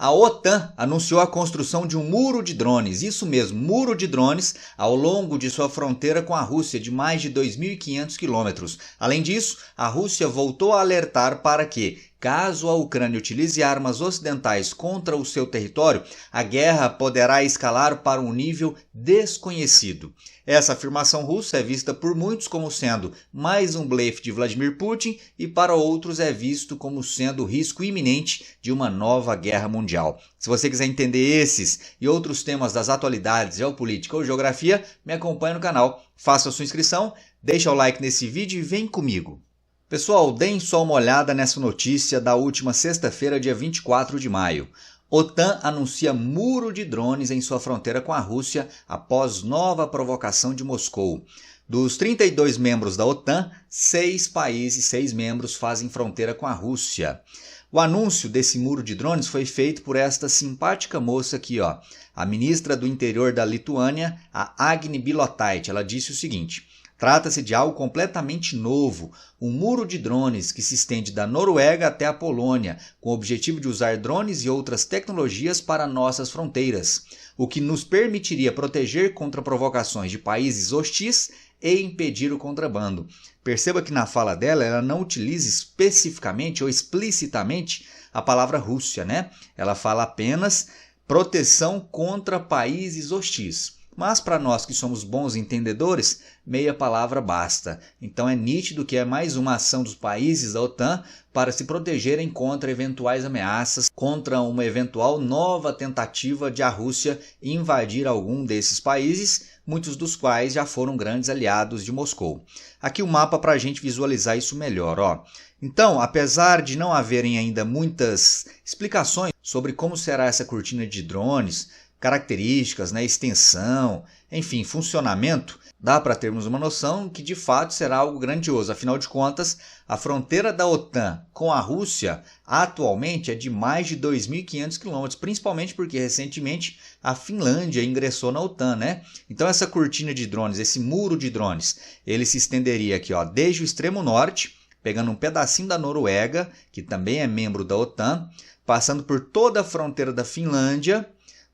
A OTAN anunciou a construção de um muro de drones, isso mesmo, muro de drones, ao longo de sua fronteira com a Rússia, de mais de 2.500 quilômetros. Além disso, a Rússia voltou a alertar para que, caso a Ucrânia utilize armas ocidentais contra o seu território, a guerra poderá escalar para um nível desconhecido. Essa afirmação russa é vista por muitos como sendo mais um blefe de Vladimir Putin e para outros é visto como sendo o risco iminente de uma nova guerra mundial. Se você quiser entender esses e outros temas das atualidades, geopolítica ou geografia, me acompanhe no canal, faça a sua inscrição, deixa o like nesse vídeo e vem comigo. Pessoal, deem só uma olhada nessa notícia da última sexta-feira, dia 24 de maio. OTAN anuncia muro de drones em sua fronteira com a Rússia após nova provocação de Moscou. Dos 32 membros da OTAN, 6 países, 6 membros fazem fronteira com a Rússia. O anúncio desse muro de drones foi feito por esta simpática moça aqui, ó, a ministra do Interior da Lituânia, a Agnė Bilotaitė. Ela disse o seguinte: trata-se de algo completamente novo, um muro de drones que se estende da Noruega até a Polônia, com o objetivo de usar drones e outras tecnologias para nossas fronteiras, o que nos permitiria proteger contra provocações de países hostis e impedir o contrabando. Perceba que na fala dela, ela não utiliza especificamente ou explicitamente a palavra Rússia, né? Ela fala apenas proteção contra países hostis. Mas para nós que somos bons entendedores, meia palavra basta. Então é nítido que é mais uma ação dos países da OTAN para se protegerem contra eventuais ameaças, contra uma eventual nova tentativa de a Rússia invadir algum desses países, muitos dos quais já foram grandes aliados de Moscou. Aqui o mapa para a gente visualizar isso melhor, ó. Então, apesar de não haverem ainda muitas explicações sobre como será essa cortina de drones, características, né, extensão, enfim, funcionamento, dá para termos uma noção que de fato será algo grandioso. Afinal de contas, a fronteira da OTAN com a Rússia atualmente é de mais de 2.500 quilômetros, principalmente porque recentemente a Finlândia ingressou na OTAN, né? Então essa cortina de drones, esse muro de drones, ele se estenderia aqui, ó, desde o extremo norte, pegando um pedacinho da Noruega, que também é membro da OTAN, passando por toda a fronteira da Finlândia,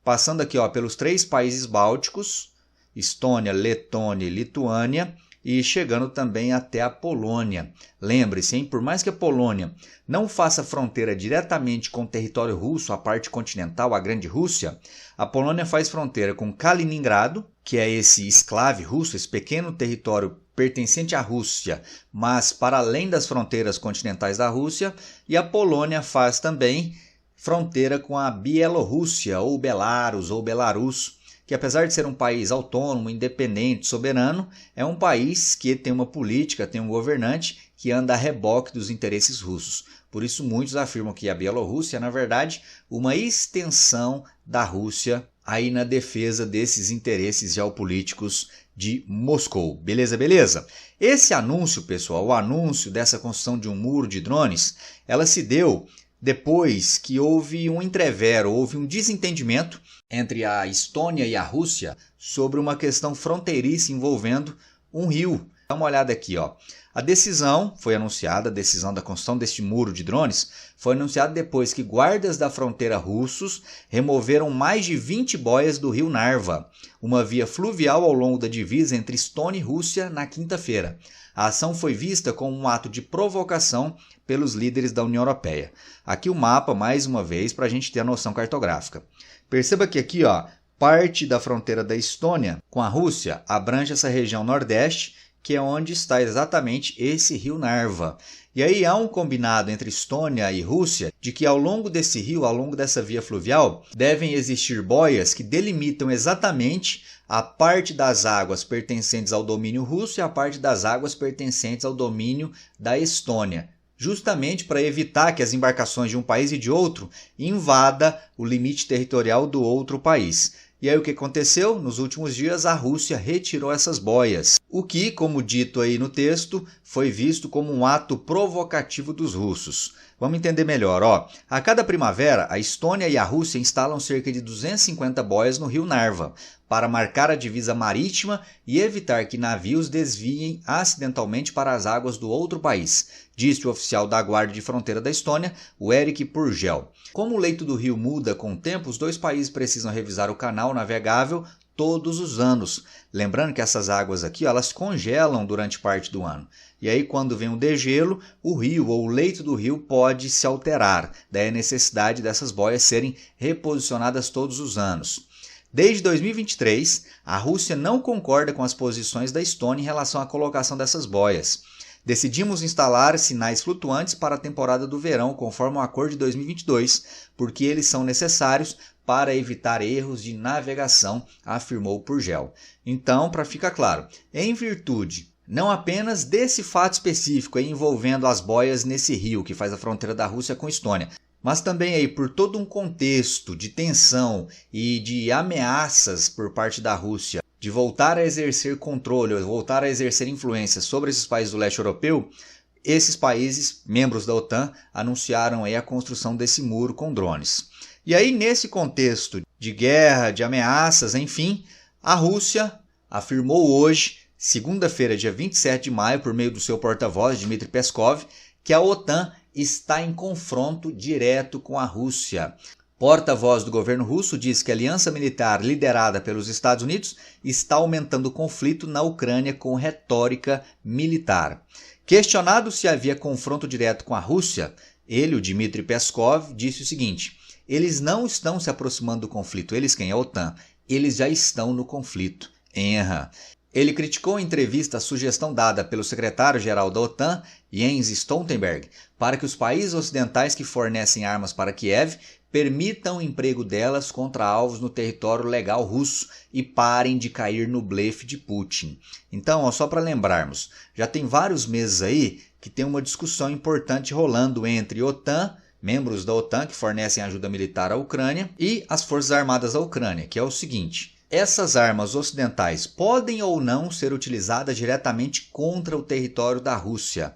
passando aqui, ó, pelos 3 países bálticos, Estônia, Letônia e Lituânia, e chegando também até a Polônia. Lembre-se, hein, por mais que a Polônia não faça fronteira diretamente com o território russo, a parte continental, a Grande Rússia, a Polônia faz fronteira com Kaliningrado, que é esse exclave russo, esse pequeno território pertencente à Rússia, mas para além das fronteiras continentais da Rússia, e a Polônia faz também fronteira com a Bielorrússia, ou Belarus, ou Belarus, que apesar de ser um país autônomo, independente, soberano, é um país que tem uma política, tem um governante que anda a reboque dos interesses russos. Por isso muitos afirmam que a Bielorrússia é, na verdade, uma extensão da Rússia aí na defesa desses interesses geopolíticos de Moscou. Beleza, beleza? Esse anúncio, pessoal, o anúncio dessa construção de um muro de drones, ela se deu depois que houve um entrevero, houve um desentendimento entre a Estônia e a Rússia sobre uma questão fronteiriça envolvendo um rio. Dá uma olhada aqui, ó. A decisão foi anunciada, a decisão da construção deste muro de drones foi anunciada depois que guardas da fronteira russos removeram mais de 20 boias do rio Narva, uma via fluvial ao longo da divisa entre Estônia e Rússia, na quinta-feira. A ação foi vista como um ato de provocação pelos líderes da União Europeia. Aqui o mapa, mais uma vez, para a gente ter a noção cartográfica. Perceba que aqui, ó, parte da fronteira da Estônia com a Rússia abrange essa região nordeste, que é onde está exatamente esse rio Narva. E aí há um combinado entre Estônia e Rússia de que ao longo desse rio, ao longo dessa via fluvial, devem existir boias que delimitam exatamente a parte das águas pertencentes ao domínio russo e a parte das águas pertencentes ao domínio da Estônia, justamente para evitar que as embarcações de um país e de outro invadam o limite territorial do outro país. E aí o que aconteceu? Nos últimos dias a Rússia retirou essas boias. O que, como dito aí no texto, foi visto como um ato provocativo dos russos. Vamos entender melhor. A cada primavera, a Estônia e a Rússia instalam cerca de 250 boias no rio Narva, para marcar a divisa marítima e evitar que navios desviem acidentalmente para as águas do outro país, disse o oficial da Guarda de Fronteira da Estônia, o Erik Purgel. Como o leito do rio muda com o tempo, os dois países precisam revisar o canal navegável todos os anos. Lembrando que essas águas aqui, elas congelam durante parte do ano. E aí, quando vem um degelo, o rio ou o leito do rio pode se alterar. Daí a necessidade dessas boias serem reposicionadas todos os anos. Desde 2023, a Rússia não concorda com as posições da Estônia em relação à colocação dessas boias. Decidimos instalar sinais flutuantes para a temporada do verão, conforme o acordo de 2022, porque eles são necessários para evitar erros de navegação, afirmou Purgel. Então, para ficar claro, em virtude não apenas desse fato específico envolvendo as boias nesse rio que faz a fronteira da Rússia com a Estônia, mas também aí por todo um contexto de tensão e de ameaças por parte da Rússia de voltar a exercer controle, voltar a exercer influência sobre esses países do leste europeu, esses países, membros da OTAN, anunciaram aí a construção desse muro com drones. E aí, nesse contexto de guerra, de ameaças, enfim, a Rússia afirmou hoje, segunda-feira, dia 27 de maio, por meio do seu porta-voz, Dmitry Peskov, que a OTAN está em confronto direto com a Rússia. Porta-voz do governo russo diz que a aliança militar liderada pelos Estados Unidos está aumentando o conflito na Ucrânia com retórica militar. Questionado se havia confronto direto com a Rússia, ele, o Dmitry Peskov, disse o seguinte: eles não estão se aproximando do conflito. Eles quem? A OTAN. Eles já estão no conflito. Erra. Ele criticou em entrevista a sugestão dada pelo secretário-geral da OTAN, Jens Stoltenberg, para que os países ocidentais que fornecem armas para Kiev permitam o emprego delas contra alvos no território legal russo e parem de cair no blefe de Putin. Então, só para lembrarmos, já tem vários meses aí que tem uma discussão importante rolando entre OTAN, membros da OTAN que fornecem ajuda militar à Ucrânia, e as Forças Armadas da Ucrânia, que é o seguinte: essas armas ocidentais podem ou não ser utilizadas diretamente contra o território da Rússia.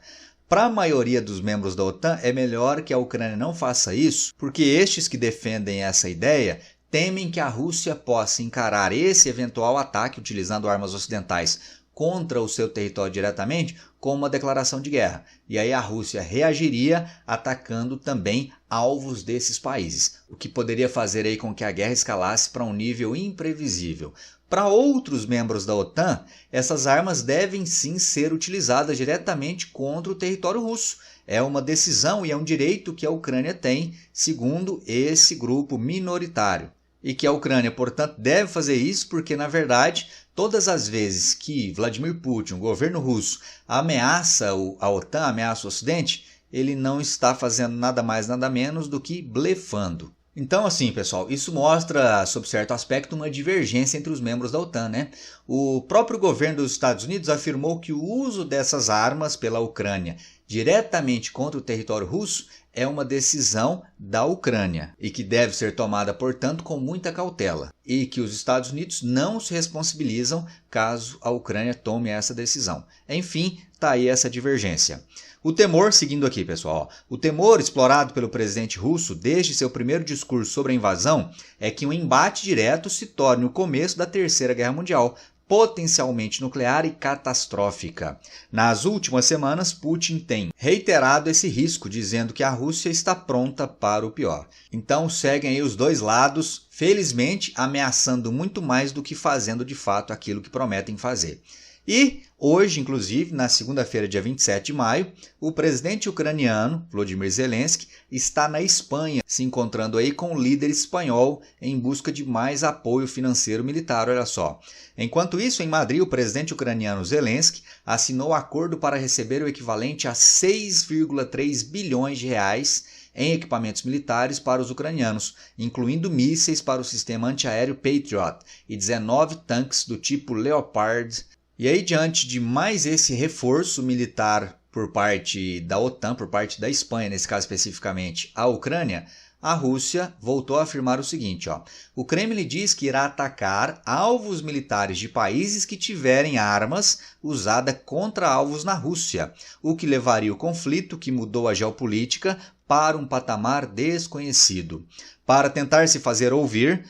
Para a maioria dos membros da OTAN, é melhor que a Ucrânia não faça isso, porque estes que defendem essa ideia temem que a Rússia possa encarar esse eventual ataque utilizando armas ocidentais contra o seu território diretamente com uma declaração de guerra. E aí a Rússia reagiria atacando também alvos desses países, o que poderia fazer aí com que a guerra escalasse para um nível imprevisível. Para outros membros da OTAN, essas armas devem sim ser utilizadas diretamente contra o território russo. É uma decisão e é um direito que a Ucrânia tem, segundo esse grupo minoritário. E que a Ucrânia, portanto, deve fazer isso porque, na verdade, todas as vezes que Vladimir Putin, o governo russo, ameaça a OTAN, ameaça o Ocidente, ele não está fazendo nada mais, nada menos do que blefando. Então, assim, pessoal, isso mostra, sob certo aspecto, uma divergência entre os membros da OTAN, né? O próprio governo dos Estados Unidos afirmou que o uso dessas armas pela Ucrânia diretamente contra o território russo é uma decisão da Ucrânia e que deve ser tomada, portanto, com muita cautela, e que os Estados Unidos não se responsabilizam caso a Ucrânia tome essa decisão. Enfim, está aí essa divergência. O temor, seguindo aqui, pessoal, o temor explorado pelo presidente russo desde seu primeiro discurso sobre a invasão é que um embate direto se torne o começo da Terceira Guerra Mundial, potencialmente nuclear e catastrófica. Nas últimas semanas, Putin tem reiterado esse risco, dizendo que a Rússia está pronta para o pior. Então seguem aí os dois lados, felizmente ameaçando muito mais do que fazendo de fato aquilo que prometem fazer. E hoje, inclusive, na segunda-feira, dia 27 de maio, o presidente ucraniano, Volodymyr Zelensky, está na Espanha, se encontrando aí com o líder espanhol em busca de mais apoio financeiro militar, olha só. Enquanto isso, em Madrid, o presidente ucraniano Zelensky assinou acordo para receber o equivalente a 6,3 bilhões de reais em equipamentos militares para os ucranianos, incluindo mísseis para o sistema antiaéreo Patriot e 19 tanques do tipo Leopard. E aí, diante de mais esse reforço militar por parte da OTAN, por parte da Espanha, nesse caso especificamente a Ucrânia, a Rússia voltou a afirmar o seguinte, ó: o Kremlin diz que irá atacar alvos militares de países que tiverem armas usadas contra alvos na Rússia, o que levaria o conflito que mudou a geopolítica para um patamar desconhecido. Para tentar se fazer ouvir,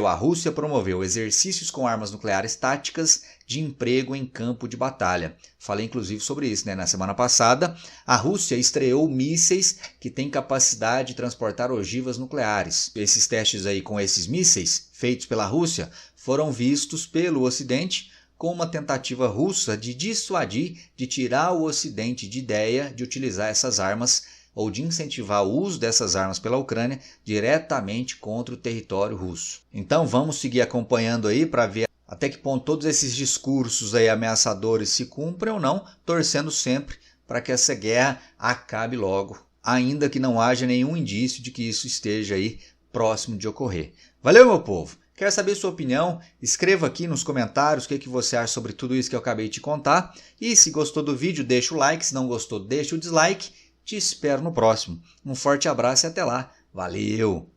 a Rússia promoveu exercícios com armas nucleares táticas de emprego em campo de batalha. Falei inclusive sobre isso, né? Na semana passada, a Rússia estreou mísseis que têm capacidade de transportar ogivas nucleares. Esses testes aí com esses mísseis feitos pela Rússia foram vistos pelo Ocidente como uma tentativa russa de dissuadir, de tirar o Ocidente de ideia de utilizar essas armas ou de incentivar o uso dessas armas pela Ucrânia diretamente contra o território russo. Então vamos seguir acompanhando aí para ver até que ponto todos esses discursos aí ameaçadores se cumprem ou não, torcendo sempre para que essa guerra acabe logo, ainda que não haja nenhum indício de que isso esteja aí próximo de ocorrer. Valeu, meu povo! Quero saber sua opinião? Escreva aqui nos comentários o que você acha sobre tudo isso que eu acabei de te contar. E se gostou do vídeo, deixa o like. Se não gostou, deixa o dislike. Te espero no próximo. Um forte abraço e até lá. Valeu!